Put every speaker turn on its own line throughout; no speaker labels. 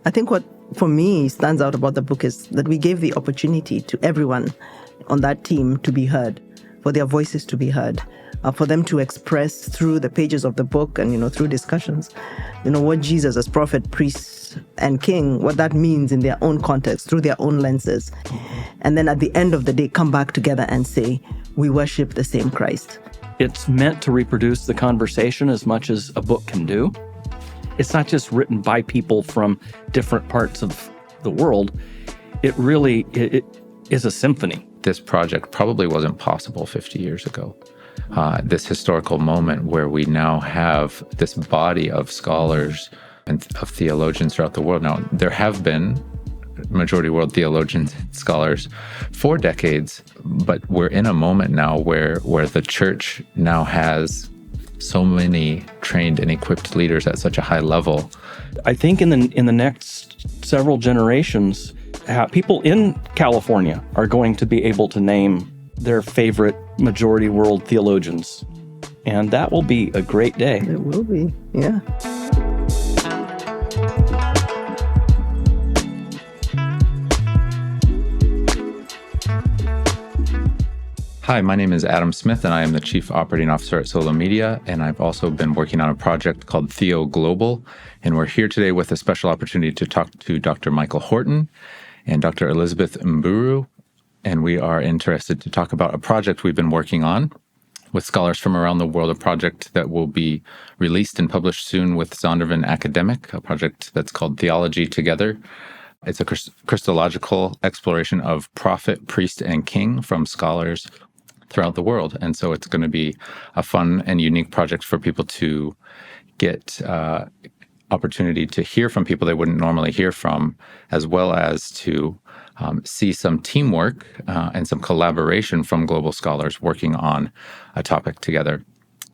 I think what, for me, stands out about the book is that we gave the opportunity to everyone on that team to be heard, for their voices to be heard, for them to express through the pages of the book and, through discussions, what Jesus as prophet, priest, and king, what that means in their own context, through their own lenses. And then at the end of the day, come back together and say, we worship the same Christ.
It's meant to reproduce the conversation as much as a book can do. It's not just written by people from different parts of the world. It really it is a symphony.
This project probably wasn't possible 50 years ago. This historical moment where we now have this body of scholars and of theologians throughout the world. Now, there have been majority world theologians and scholars for decades, but we're in a moment now where the church now has so many trained and equipped leaders at such a high level.
I think in the next several generations, people in California are going to be able to name their favorite majority world theologians. And that will be a great day.
It will be, yeah.
Hi, my name is Adam Smith, and I am the Chief Operating Officer at Solo Media, and I've also been working on a project called Theo Global, and we're here today with a special opportunity to talk to Dr. Michael Horton and Dr. Elizabeth Mburu, and we are interested to talk about a project we've been working on with scholars from around the world, a project that will be released and published soon with Zondervan Academic, a project that's called Theology Together. It's a Christological exploration of prophet, priest, and king from scholars throughout the world. And so it's going to be a fun and unique project for people to get opportunity to hear from people they wouldn't normally hear from, as well as to see some teamwork and some collaboration from global scholars working on a topic together.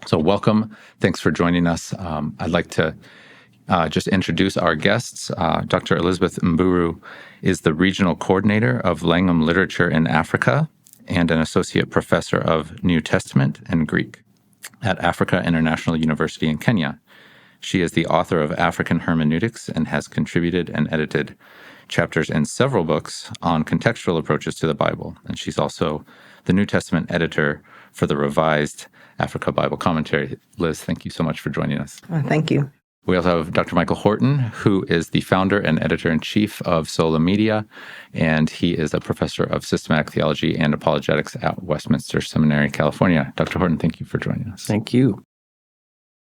So welcome. Thanks for joining us. I'd like to just introduce our guests. Dr. Elizabeth Mburu is the regional coordinator of Langham Literature in Africa and an associate professor of New Testament and Greek at Africa International University in Kenya. She is the author of African Hermeneutics and has contributed and edited chapters in several books on contextual approaches to the Bible. And she's also the New Testament editor for the revised Africa Bible Commentary. Liz, thank you so much for joining us.
Thank you.
We also have Dr. Michael Horton, who is the founder and editor-in-chief of Sola Media, and he is a professor of systematic theology and apologetics at Westminster Seminary, California. Dr. Horton, thank you for joining us.
Thank you.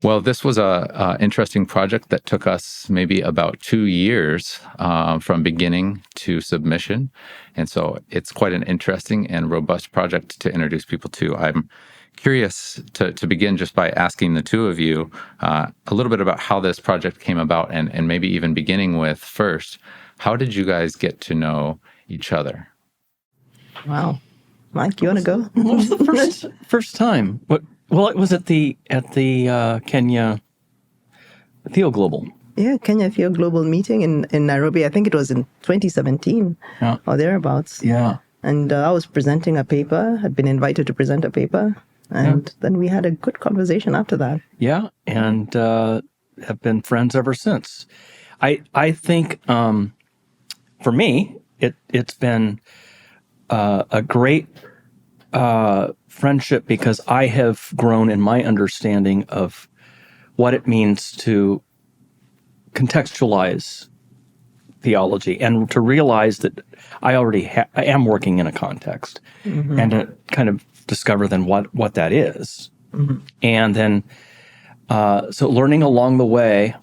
Well, this was a interesting project that took us maybe about 2 years from beginning to submission. And so it's quite an interesting and robust project to introduce people to. I'm curious to begin just by asking the two of you a little bit about how this project came about, and maybe even beginning with first, how did you guys get to know each other?
Wow. Mike, you want to go?
What was the first time? Well, it was at the Kenya Theo Global.
Yeah, Kenya Theo Global meeting in Nairobi. I think it was in 2017 or thereabouts.
Yeah.
And I was presenting a paper, had been invited to present a paper. And then we had a good conversation after that.
Yeah, and have been friends ever since. I think for me, it's been a great friendship because I have grown in my understanding of what it means to contextualize theology and to realize that I already I am working in a context, and to kind of discover then what that is. And then so learning along the way,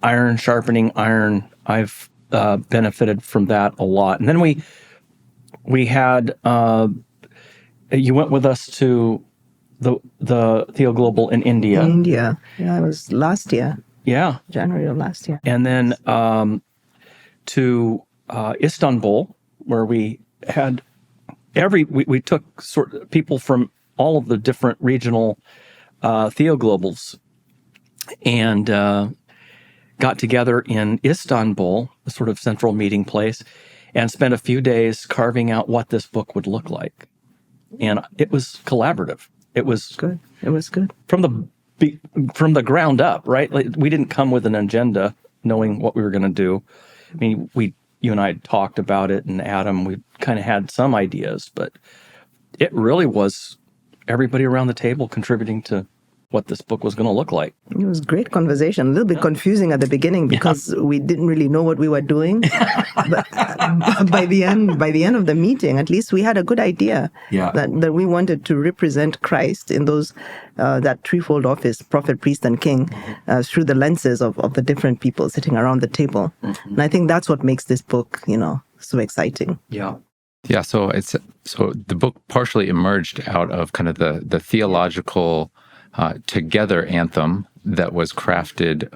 iron sharpening iron, I've benefited from that a lot. And then we had you went with us to the Theo Global in India.
In India. Yeah, it was last year.
Yeah.
January of last year.
And then to Istanbul, where we had we took sort of people from all of the different regional Theo Globals and got together in Istanbul, a sort of central meeting place, and spent a few days carving out what this book would look like. And it was collaborative. It was
good. It was good.
From the ground up, right? Like, we didn't come with an agenda knowing what we were going to do. I mean, you and I had talked about it, and Adam, we kind of had some ideas, but it really was everybody around the table contributing to what this book was going to look like.
It was great conversation. A little bit confusing at the beginning because we didn't really know what we were doing. But by the end of the meeting, at least we had a good idea that we wanted to represent Christ in those that threefold office, prophet, priest, and king, through the lenses of the different people sitting around the table. And I think that's what makes this book, so exciting.
Yeah.
Yeah. So the book partially emerged out of kind of the theological together anthem that was crafted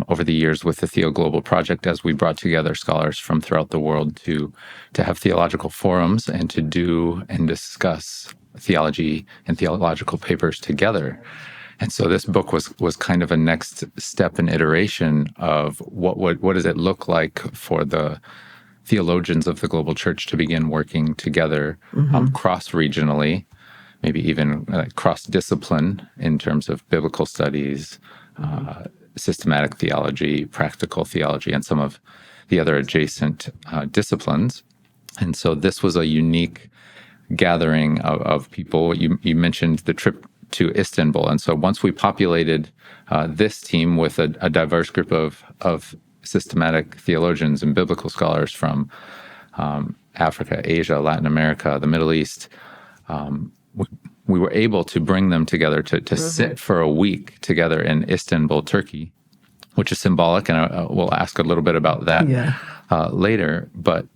over the years with the Theo Global Project, as we brought together scholars from throughout the world to have theological forums and to do and discuss theology and theological papers together. And so this book was kind of a next step and iteration of what does it look like for the theologians of the global church to begin working together cross-regionally, maybe even cross-discipline in terms of biblical studies, systematic theology, practical theology, and some of the other adjacent disciplines. And so this was a unique gathering of people. You mentioned the trip to Istanbul. And so once we populated this team with a diverse group of systematic theologians and biblical scholars from Africa, Asia, Latin America, the Middle East, we were able to bring them together to sit for a week together in Istanbul, Turkey, which is symbolic, and we'll ask a little bit about that later. But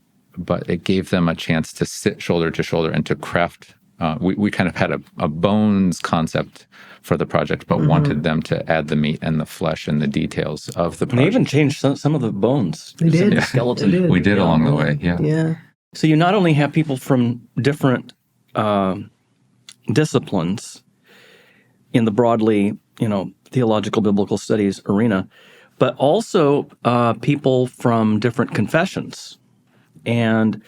it gave them a chance to sit shoulder to shoulder and to craft. We kind of had a bones concept for the project, but wanted them to add the meat and the flesh and the details of the project.
And they even changed some of the bones.
They did.
The skeleton.
We did along the way, yeah.
So you not only have people from different disciplines in the broadly, theological biblical studies arena, but also people from different confessions. And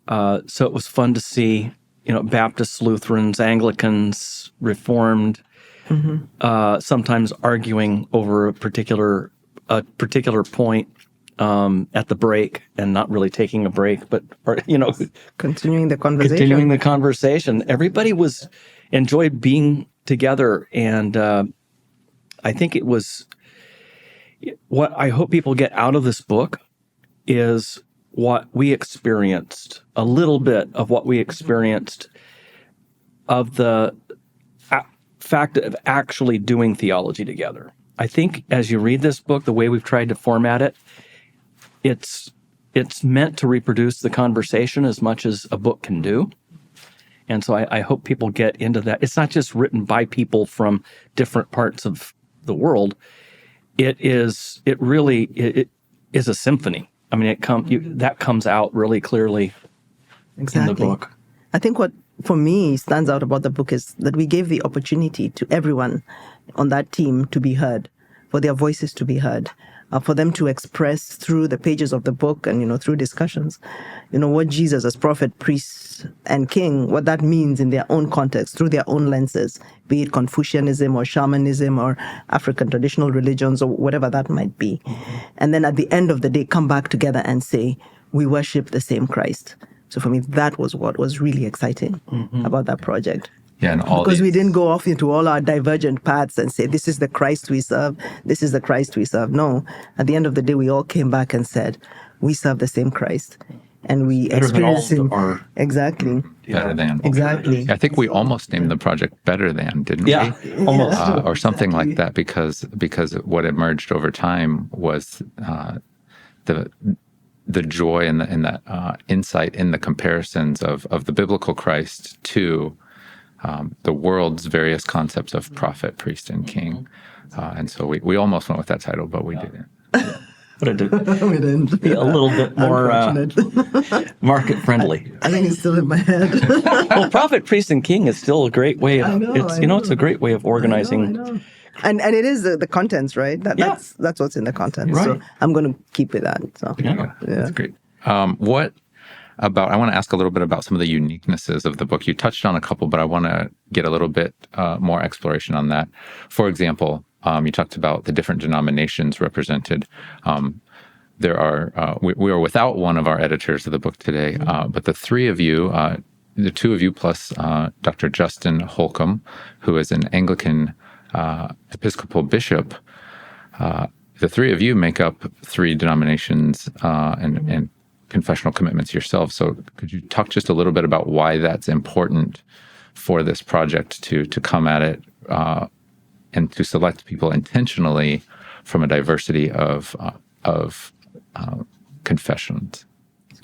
so it was fun to see, Baptists, Lutherans, Anglicans, Reformed, sometimes arguing over a particular point at the break and not really taking a break, but
continuing the conversation.
Everybody enjoyed being together, and I think it was what I hope people get out of this book is what we experienced, a little bit of what we experienced of the fact of actually doing theology together. I think as you read this book, the way we've tried to format it, it's meant to reproduce the conversation as much as a book can do. And so I hope people get into that. It's not just written by people from different parts of the world. It really is a symphony. I mean, that comes out really clearly in the book.
I think what, for me, stands out about the book is that we gave the opportunity to everyone on that team to be heard, for their voices to be heard, for them to express through the pages of the book and, through discussions, what Jesus as prophet, priest, and king, what that means in their own context, through their own lenses, be it Confucianism or shamanism or African traditional religions or whatever that might be. And then at the end of the day, come back together and say, we worship the same Christ. So for me, that was what was really exciting about that project.
Yeah, and
because we didn't go off into all our divergent paths and say, this is the Christ we serve, this is the Christ we serve. No, at the end of the day, we all came back and said, we serve the same Christ. And we experience him. Exactly.
Better than.
Exactly.
I think we almost named the project Better Than, didn't we?
Yeah, almost.
Or something like that, because what emerged over time was the joy and the insight in the comparisons of the biblical Christ to the world's various concepts of prophet, priest, and king. And so we almost went with that title, but we didn't.
But it didn't. Be a little bit more market friendly.
I think it's still in my head.
Well, prophet, priest, and king is still a great way of it's a great way of organizing.
I know. And it is the contents, right? That's what's in the contents.
Right.
So I'm going to keep with that. So
That's great. I want to ask a little bit about some of the uniquenesses of the book. You touched on a couple, but I want to get a little bit more exploration on that. For example, you talked about the different denominations represented. there are we are without one of our editors of the book today, but the three of you, the two of you plus Dr. Justin Holcomb, who is an Anglican Episcopal bishop, the three of you make up three denominations and confessional commitments yourselves. So could you talk just a little bit about why that's important for this project to come at it and to select people intentionally from a diversity of confessions?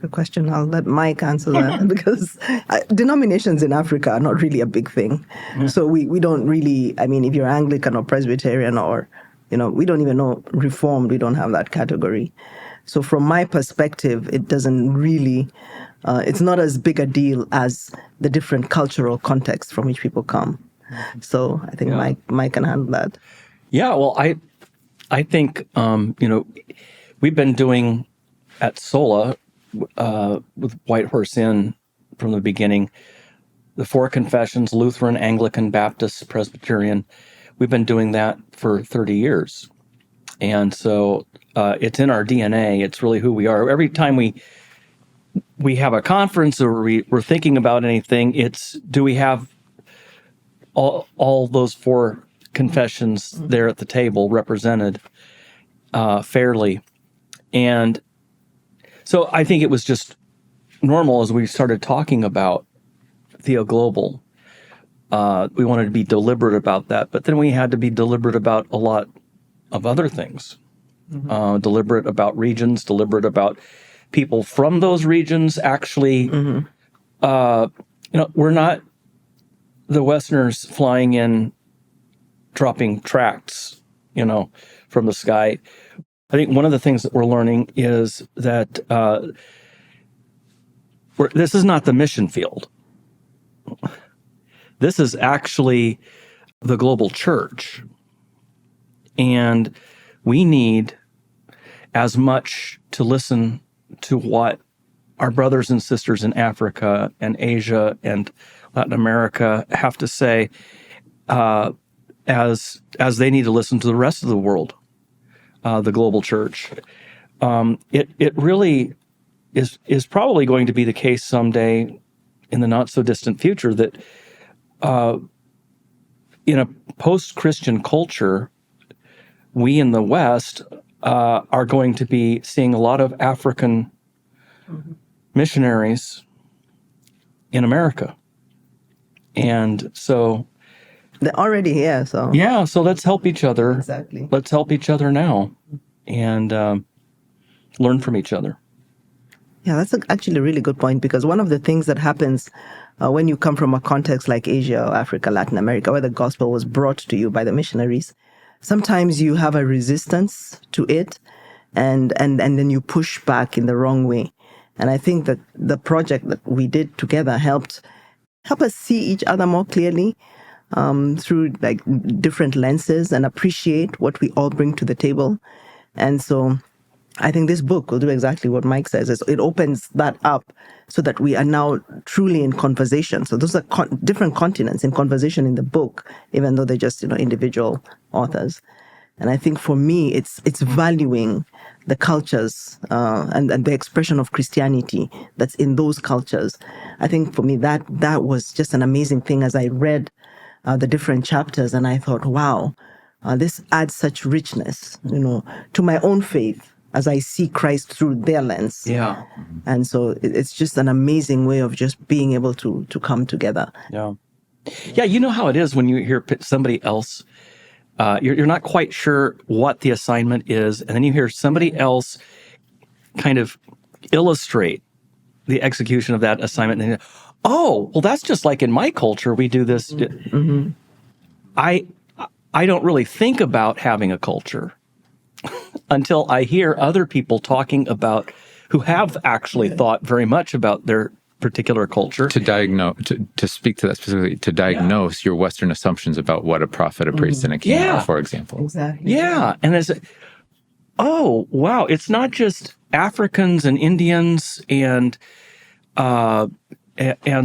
Good question. I'll let Mike answer that because denominations in Africa are not really a big thing. So we don't really, I mean, if you're Anglican or Presbyterian or, we don't even know Reformed, we don't have that category. So from my perspective, it doesn't really, it's not as big a deal as the different cultural contexts from which people come. So I think Mike can handle that.
Yeah, well, I think, we've been doing at SOLA, with White Horse Inn from the beginning, the four confessions, Lutheran, Anglican, Baptist, Presbyterian. We've been doing that for 30 years. And so it's in our DNA. It's really who we are. Every time we have a conference or we're thinking about anything, it's, do we have all those four confessions there at the table represented fairly? And so I think it was just normal as we started talking about Theo Global. We wanted to be deliberate about that, but then we had to be deliberate about a lot of other things. Deliberate about regions, deliberate about people from those regions. Actually, we're not the Westerners flying in, dropping tracts, from the sky. I think one of the things that we're learning is that this is not the mission field. This is actually the global church. And we need as much to listen to what our brothers and sisters in Africa and Asia and Latin America have to say as they need to listen to the rest of the world. The global church. It really is probably going to be the case someday in the not so distant future that in a post-Christian culture, we in the West are going to be seeing a lot of African missionaries in America. And so
they're already here, so.
Yeah, so let's help each other.
Exactly.
Let's help each other now and learn from each other.
Yeah, that's actually a really good point, because one of the things that happens when you come from a context like Asia or Africa, Latin America, where the gospel was brought to you by the missionaries, sometimes you have a resistance to it and then you push back in the wrong way. And I think that the project that we did together helped us see each other more clearly, through like different lenses, and appreciate what we all bring to the table. And so I think this book will do exactly what Mike says. It opens that up so that we are now truly in conversation. So those are different continents in conversation in the book, even though they're just, individual authors. And I think for me, it's valuing the cultures and the expression of Christianity that's in those cultures. I think for me, that was just an amazing thing as I read the different chapters, and I thought, wow, this adds such richness, to my own faith as I see Christ through their lens.
Yeah.
And so it's just an amazing way of just being able to come together.
Yeah. Yeah, you know how it is when you hear somebody else, you're not quite sure what the assignment is, and then you hear somebody else kind of illustrate the execution of that assignment, and oh, well, that's just like in my culture, we do this. Mm-hmm. I don't really think about having a culture until I hear other people talking about who have actually thought very much about their particular culture.
To speak to that specifically, to diagnose your Western assumptions about what a prophet, a priest, and a king are, for example.
Exactly.
Yeah. And there's oh, wow, it's not just Africans and Indians and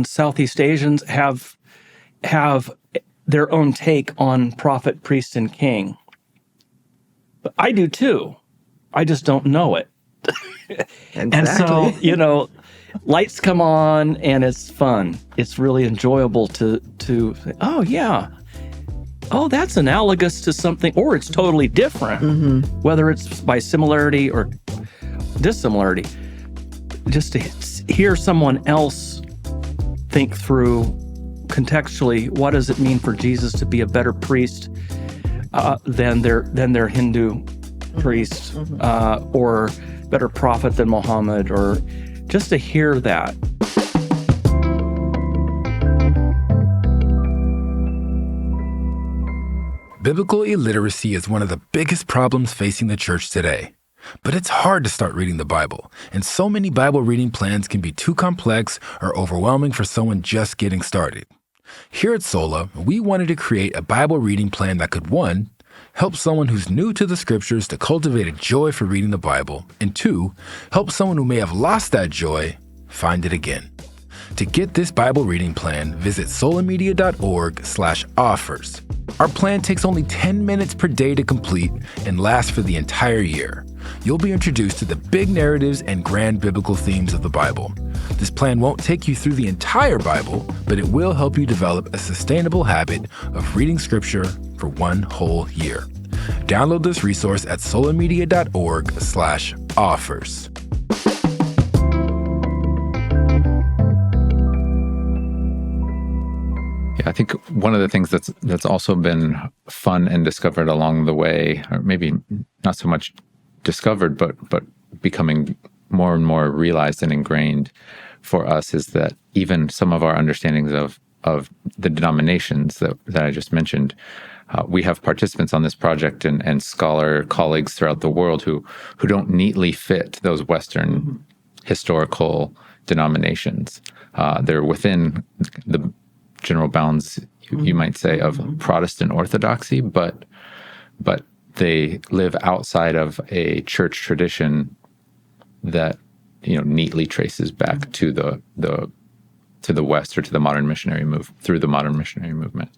Southeast Asians have their own take on prophet, priest, and king. But I do too. I just don't know it. And so, lights come on and it's fun. It's really enjoyable to say, oh, yeah. Oh, that's analogous to something, or it's totally different, whether it's by similarity or dissimilarity. Just to hear someone else think through contextually, what does it mean for Jesus to be a better priest than their Hindu priest, or better prophet than Muhammad, or just to hear that.
Biblical illiteracy is one of the biggest problems facing the church today. But it's hard to start reading the Bible, and so many Bible reading plans can be too complex or overwhelming for someone just getting started. Here at Sola, we wanted to create a Bible reading plan that could, 1, help someone who's new to the scriptures to cultivate a joy for reading the Bible, and 2, help someone who may have lost that joy find it again. To get this Bible reading plan, visit solamedia.org/offers. Our plan takes only 10 minutes per day to complete and lasts for the entire year. You'll be introduced to the big narratives and grand biblical themes of the Bible. This plan won't take you through the entire Bible, but it will help you develop a sustainable habit of reading scripture for one whole year. Download this resource at solamedia.org/offers.
I think one of the things that's also been fun and discovered along the way, or maybe not so much discovered, but becoming more and more realized and ingrained for us, is that even some of our understandings of the denominations that I just mentioned, we have participants on this project and scholar colleagues throughout the world who don't neatly fit those Western historical denominations. They're within the general bounds, you might say, of Protestant orthodoxy, but they live outside of a church tradition that neatly traces back to the West, or to the modern missionary through the modern missionary movement.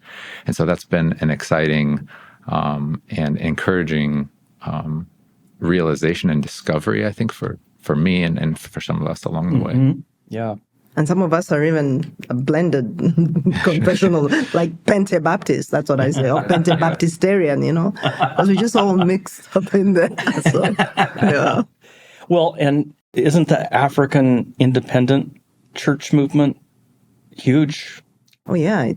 And so that's been an exciting and encouraging realization and discovery, I think, for me and for some of us along the way.
Yeah.
And some of us are even blended confessional, like Pente-Baptist, that's what I say, or Pente-Baptistarian, because we just all mixed up in there. So, yeah.
Well, and isn't the African independent church movement huge?
Oh, yeah.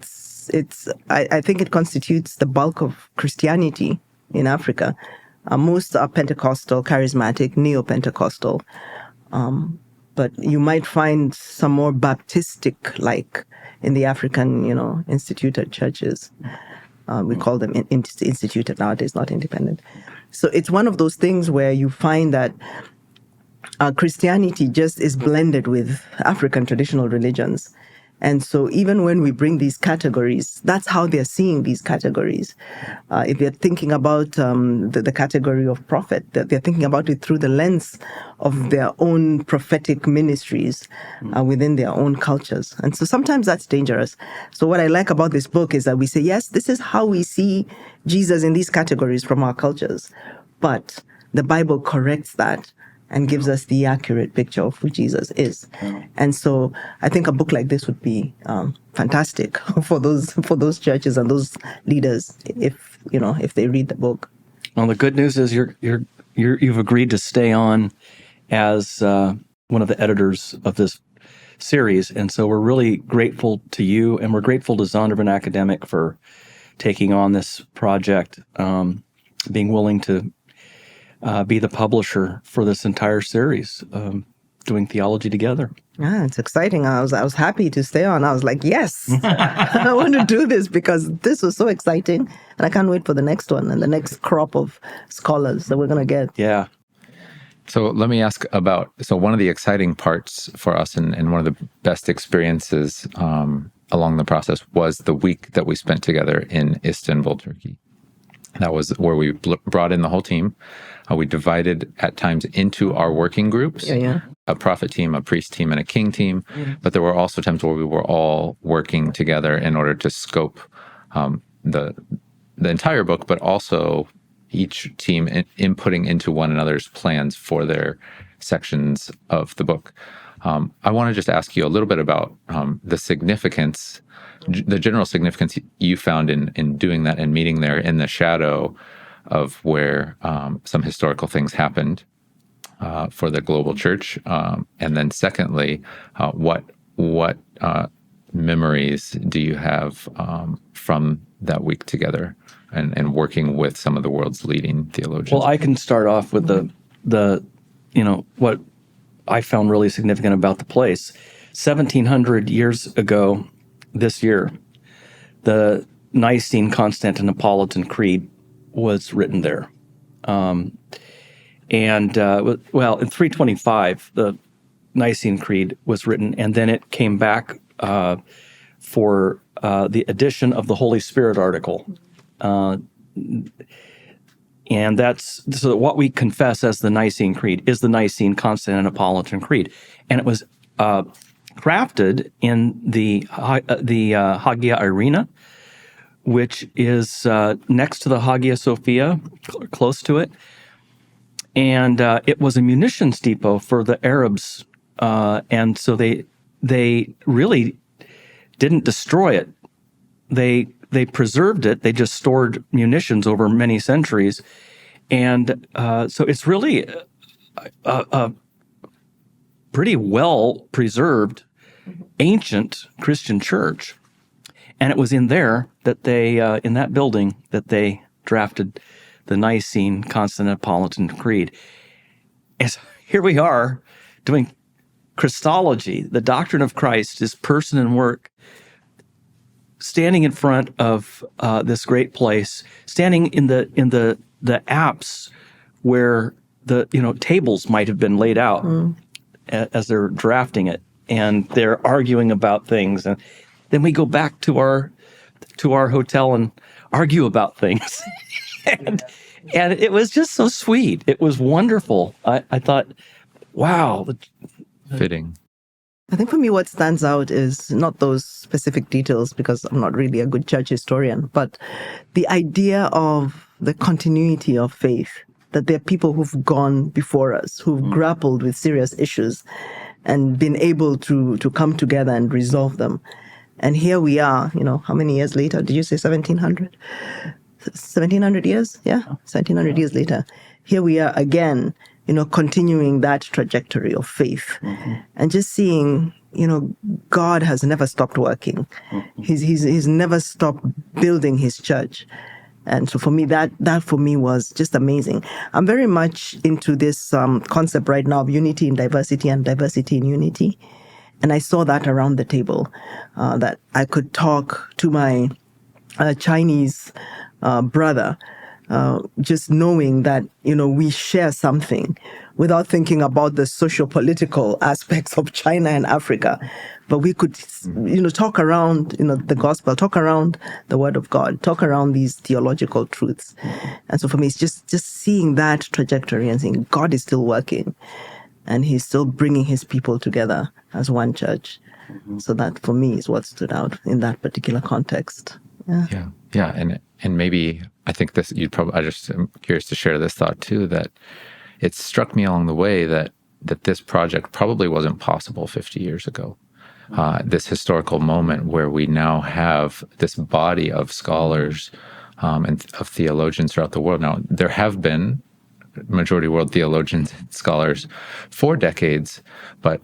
I think it constitutes the bulk of Christianity in Africa. Most are Pentecostal, charismatic, neo-Pentecostal. But you might find some more Baptistic, like in the African, instituted churches. We call them instituted nowadays, not independent. So it's one of those things where you find that Christianity just is blended with African traditional religions. And so even when we bring these categories, that's how they're seeing these categories. If they're thinking about the category of prophet, they're thinking about it through the lens of their own prophetic ministries within their own cultures. And so sometimes that's dangerous. So what I like about this book is that we say, yes, this is how we see Jesus in these categories from our cultures. But the Bible corrects that and gives us the accurate picture of who Jesus is. And so I think a book like this would be fantastic for those churches and those leaders if they read the book.
Well, the good news is you've agreed to stay on as one of the editors of this series, and so we're really grateful to you, and we're grateful to Zondervan Academic for taking on this project, being willing to be the publisher for this entire series, doing theology together.
Yeah, it's exciting. I was happy to stay on. I was like, yes, I want to do this because this was so exciting, and I can't wait for the next one and the next crop of scholars that we're going to get.
Yeah.
So let me ask about, one of the exciting parts for us and one of the best experiences along the process was the week that we spent together in Istanbul, Turkey. That was where we brought in the whole team. We divided at times into our working groups, a prophet team, a priest team, and a king team. But there were also times where we were all working together in order to scope the entire book, but also each team inputting into one another's plans for their sections of the book. I want to just ask you a little bit about the significance, the general significance you found in doing that and meeting there in the shadow of where some historical things happened for the global church. And then secondly, what memories do you have from that week together and working with some of the world's leading theologians?
Well, I can start off with the what I found really significant about the place. 1,700 years ago this year, the Nicaea-Constantinopolitan Creed was written there. In 325, the Nicene Creed was written, and then it came back for the addition of the Holy Spirit article. And that's so what we confess as the Nicene Creed is the Nicene-Constantinopolitan Creed. And it was crafted in the Hagia Irina, which is next to the Hagia Sophia, close to it. And it was a munitions depot for the Arabs. And so they really didn't destroy it. They preserved it. They just stored munitions over many centuries. And so it's really a pretty well-preserved ancient Christian church. And it was in there that they, in that building, that they drafted the Nicene-Constantinopolitan Creed. And so here we are doing Christology, the doctrine of Christ, his person and work, standing in front of this great place, standing in the apse where the tables might have been laid out as they're drafting it, and they're arguing about things, and then we go back to our hotel and argue about things, and it was just so sweet. It was wonderful. I thought, wow,
Fitting.
I think for me, what stands out is not those specific details, because I'm not really a good church historian, but the idea of the continuity of faith, that there are people who've gone before us, who've grappled with serious issues and been able to come together and resolve them. And here we are, how many years later? Did you say 1,700? 1,700 years? Yeah, 1,700 years later. Here we are again, continuing that trajectory of faith, and just seeing, God has never stopped working. He's never stopped building his church. And so for me, that for me was just amazing. I'm very much into this concept right now of unity in diversity and diversity in unity. And I saw that around the table, that I could talk to my Chinese brother, just knowing that, we share something without thinking about the socio-political aspects of China and Africa. But we could, talk around, the gospel, talk around the word of God, talk around these theological truths. And so for me, it's just seeing that trajectory and saying God is still working and he's still bringing his people together as one church. So that for me is what stood out in that particular context.
Yeah. And maybe I think this, I just am curious to share this thought too, that it struck me along the way that this project probably wasn't possible 50 years ago. This historical moment where we now have this body of scholars and of theologians throughout the world. Now, there have been majority world theologians and scholars for decades, but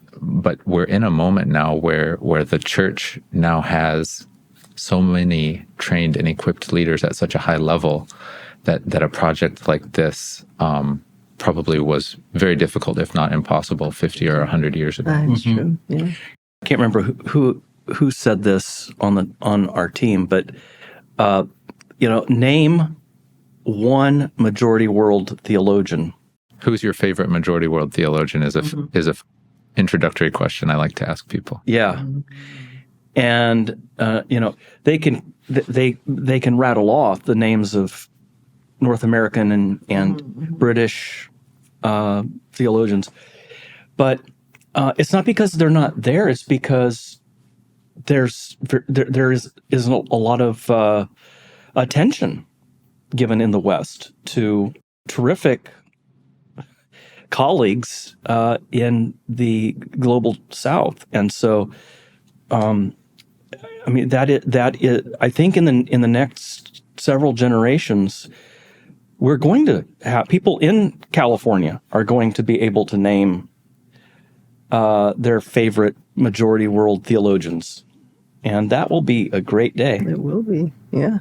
we're in a moment now where the church now has so many trained and equipped leaders at such a high level that a project like this probably was very difficult, if not impossible, 50 or 100 years ago.
That's true. Yeah.
I can't remember who said this on our team, but name one majority world theologian.
Who's your favorite majority world theologian is a introductory question I like to ask people.
Yeah. And they can rattle off the names of North American and British theologians, but it's not because they're not there. It's because there isn't a lot of attention given in the West to terrific colleagues in the global South. And so, I mean, that is, I think in the next several generations, we're going to have people in California are going to be able to name their favorite majority world theologians. And that will be a great day.
It will be, yeah.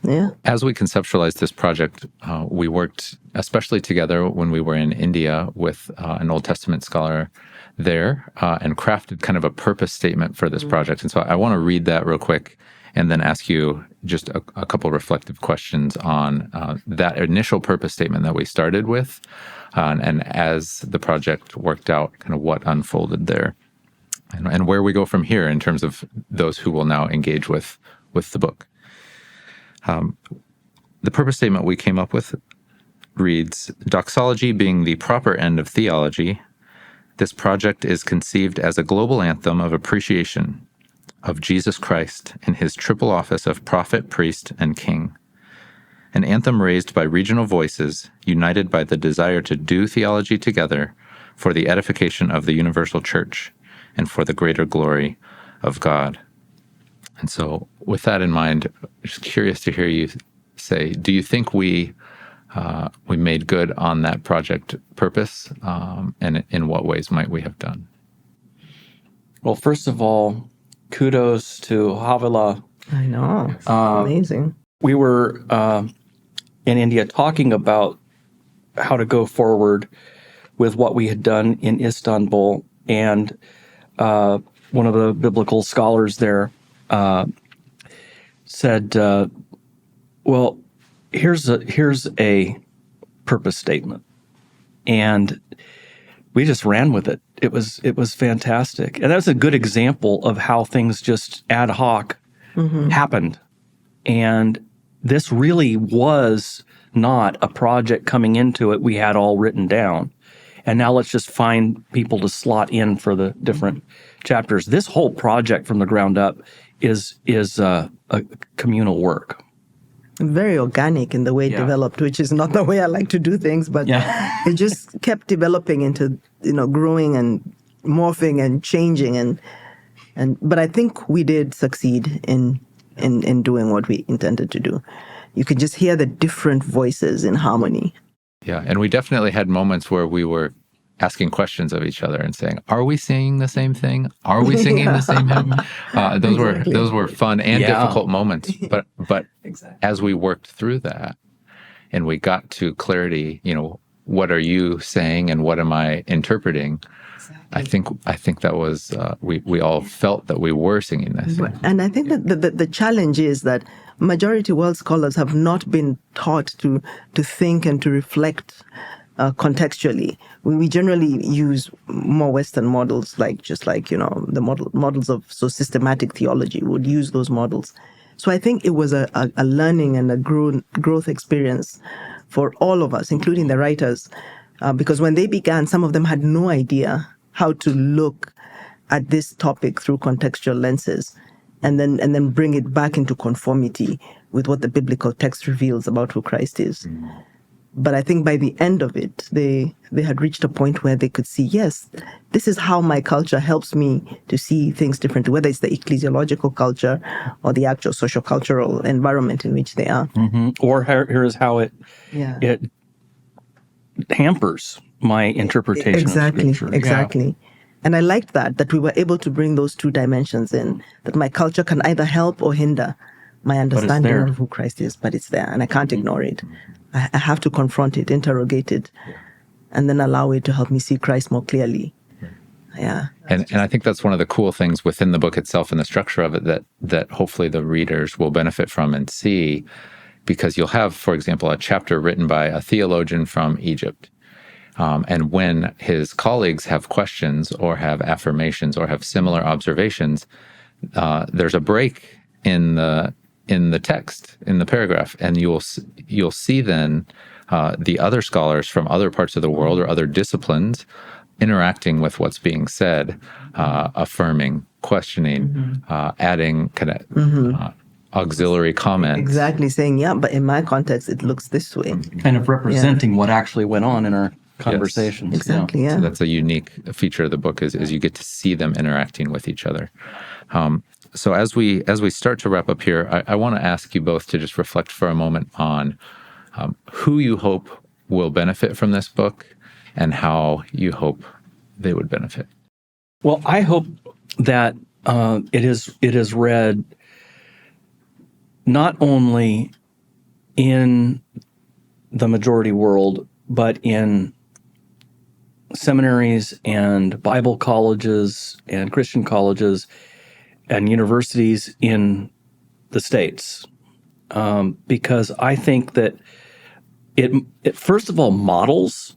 Yeah.
As we conceptualized this project, we worked especially together when we were in India with an Old Testament scholar there and crafted kind of a purpose statement for this project. And so I want to read that real quick and then ask you just a couple reflective questions on that initial purpose statement that we started with, and as the project worked out, kind of what unfolded there, and where we go from here in terms of those who will now engage with the book. The purpose statement we came up with reads, "Doxology being the proper end of theology, this project is conceived as a global anthem of appreciation of Jesus Christ in his triple office of prophet, priest, and king. An anthem raised by regional voices, united by the desire to do theology together for the edification of the universal church and for the greater glory of God." And so with that in mind, just curious to hear you say, do you think we made good on that project purpose? And in what ways might we have done?
Well, first of all, kudos to Havila.
I know. It's amazing.
We were in India talking about how to go forward with what we had done in Istanbul, and one of the biblical scholars there said, well, here's a purpose statement. And we just ran with it. It was fantastic. And that's a good example of how things just ad hoc happened. And this really was not a project coming into it we had all written down. And now let's just find people to slot in for the different chapters. This whole project from the ground up is a communal work.
Very organic in the way it developed, which is not the way I like to do things, but it just kept developing into, growing and morphing and changing, and but I think we did succeed in doing what we intended to do. You could just hear the different voices in harmony.
Yeah, and we definitely had moments where we were asking questions of each other and saying, "Are we singing the same thing? Are we singing the same hymn?" Those were fun and difficult moments. But exactly. As we worked through that, and we got to clarity, what are you saying and what am I interpreting? Exactly. I think that was we all felt that we were singing this.
And I think that the challenge is that majority world scholars have not been taught to think and to reflect contextually. We generally use more Western models, the models of systematic theology. We would use those models. So I think it was a learning and a growth experience for all of us, including the writers, because when they began, some of them had no idea how to look at this topic through contextual lenses, and then bring it back into conformity with what the biblical text reveals about who Christ is. But I think by the end of it, they had reached a point where they could see, yes, this is how my culture helps me to see things differently, whether it's the ecclesiological culture or the actual sociocultural environment in which they are.
Mm-hmm. Or here is how it hampers my interpretation of Scripture.
Exactly. Yeah. And I liked that we were able to bring those two dimensions in, that my culture can either help or hinder my understanding of who Christ is, but it's there, and I can't ignore it. I have to confront it, interrogate it, and then allow it to help me see Christ more clearly. Yeah.
And I think that's one of the cool things within the book itself and the structure of it that hopefully the readers will benefit from and see, because you'll have, for example, a chapter written by a theologian from Egypt. And when his colleagues have questions or have affirmations or have similar observations, there's a break in the text, in the paragraph, and you'll see then the other scholars from other parts of the world or other disciplines interacting with what's being said, affirming, questioning, adding kind of auxiliary comments.
Exactly, saying, but in my context, it looks this way.
Kind of representing what actually went on in our conversations.
Exactly, yeah.
So that's a unique feature of the book is you get to see them interacting with each other. So as we start to wrap up here, I want to ask you both to just reflect for a moment on who you hope will benefit from this book and how you hope they would benefit.
Well, I hope that it is read not only in the majority world, but in seminaries and Bible colleges and Christian colleges and universities in the States. Because I think that it first of all models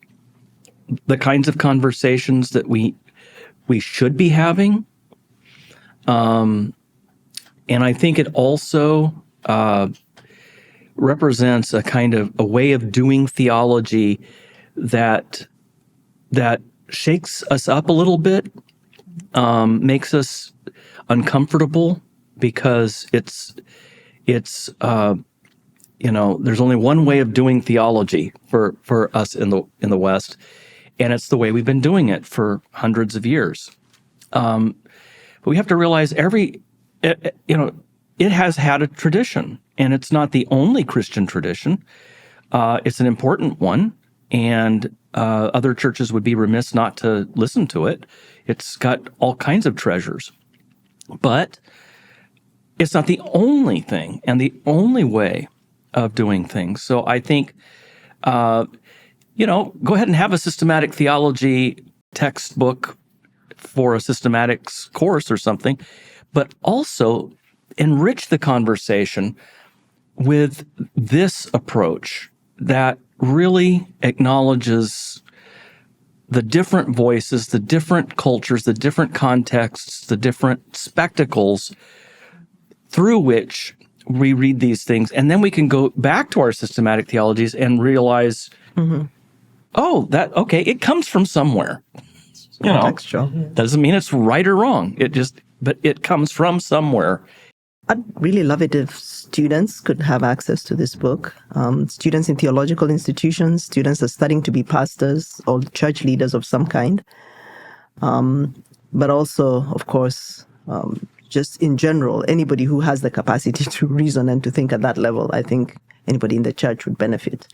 the kinds of conversations that we should be having. And I think it also represents a kind of a way of doing theology that shakes us up a little bit, makes us uncomfortable because it's there's only one way of doing theology for us in the West, and it's the way we've been doing it for hundreds of years. But we have to realize it has had a tradition, and it's not the only Christian tradition. It's an important one, and other churches would be remiss not to listen to it. It's got all kinds of treasures, but it's not the only thing and the only way of doing things. So I think, go ahead and have a systematic theology textbook for a systematics course or something, but also enrich the conversation with this approach that really acknowledges the different voices, the different cultures, the different contexts, the different spectacles through which we read these things. And then we can go back to our systematic theologies and realize, it comes from somewhere.
Contextual.
Doesn't mean it's right or wrong. But it comes from somewhere.
I'd really love it if students could have access to this book. Students in theological institutions, students that are studying to be pastors or church leaders of some kind. But also, of course, just in general, anybody who has the capacity to reason and to think at that level, I think anybody in the church would benefit.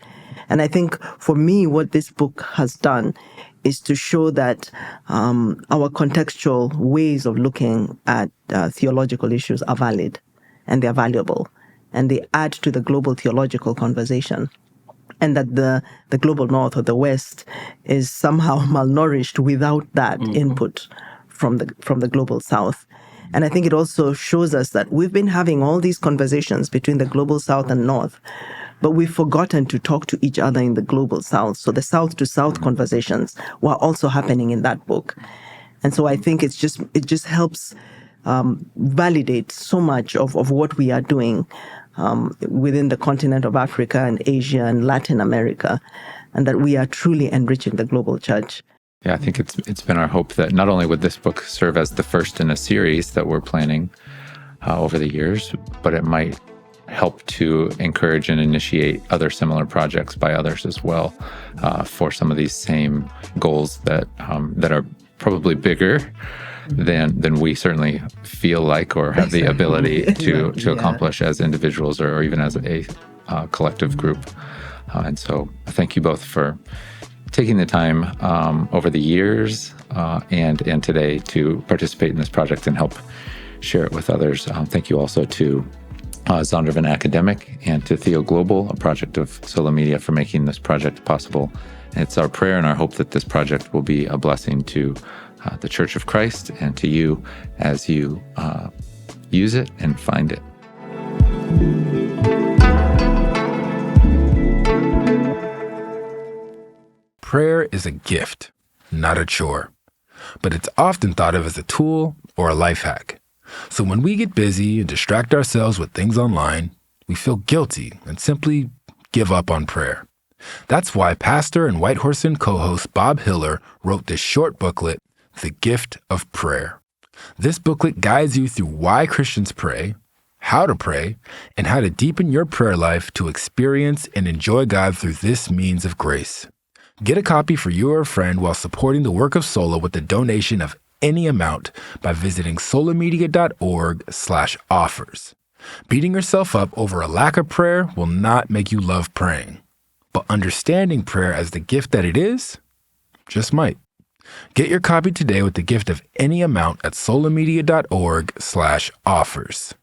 And I think for me, what this book has done is to show that our contextual ways of looking at theological issues are valid and they're valuable and they add to the global theological conversation. And that the global north or the west is somehow malnourished without that input from the global south. And I think it also shows us that we've been having all these conversations between the global south and north, but we've forgotten to talk to each other in the global south. So the south to south conversations were also happening in that book. And so I think it just helps validate so much of what we are doing within the continent of Africa and Asia and Latin America, and that we are truly enriching the global church.
Yeah, I think it's been our hope that not only would this book serve as the first in a series that we're planning over the years, but it might help to encourage and initiate other similar projects by others as well for some of these same goals that are probably bigger than we certainly feel like or have the ability to accomplish as individuals or even as a collective group. And so thank you both for taking the time over the years and today to participate in this project and help share it with others. Thank you also to Zondervan Academic and to Theo Global, a project of Solo Media, for making this project possible. And it's our prayer and our hope that this project will be a blessing to the Church of Christ and to you as you use it and find it.
Prayer is a gift, not a chore, but it's often thought of as a tool or a life hack. So when we get busy and distract ourselves with things online, we feel guilty and simply give up on prayer. That's why pastor and White Horse Inn co-host Bob Hiller wrote this short booklet, The Gift of Prayer. This booklet guides you through why Christians pray, how to pray, and how to deepen your prayer life to experience and enjoy God through this means of grace. Get a copy for you or a friend while supporting the work of Sola with a donation of any amount by visiting solamedia.org/offers. Beating yourself up over a lack of prayer will not make you love praying, but understanding prayer as the gift that it is just might. Get your copy today with the gift of any amount at solamedia.org/offers.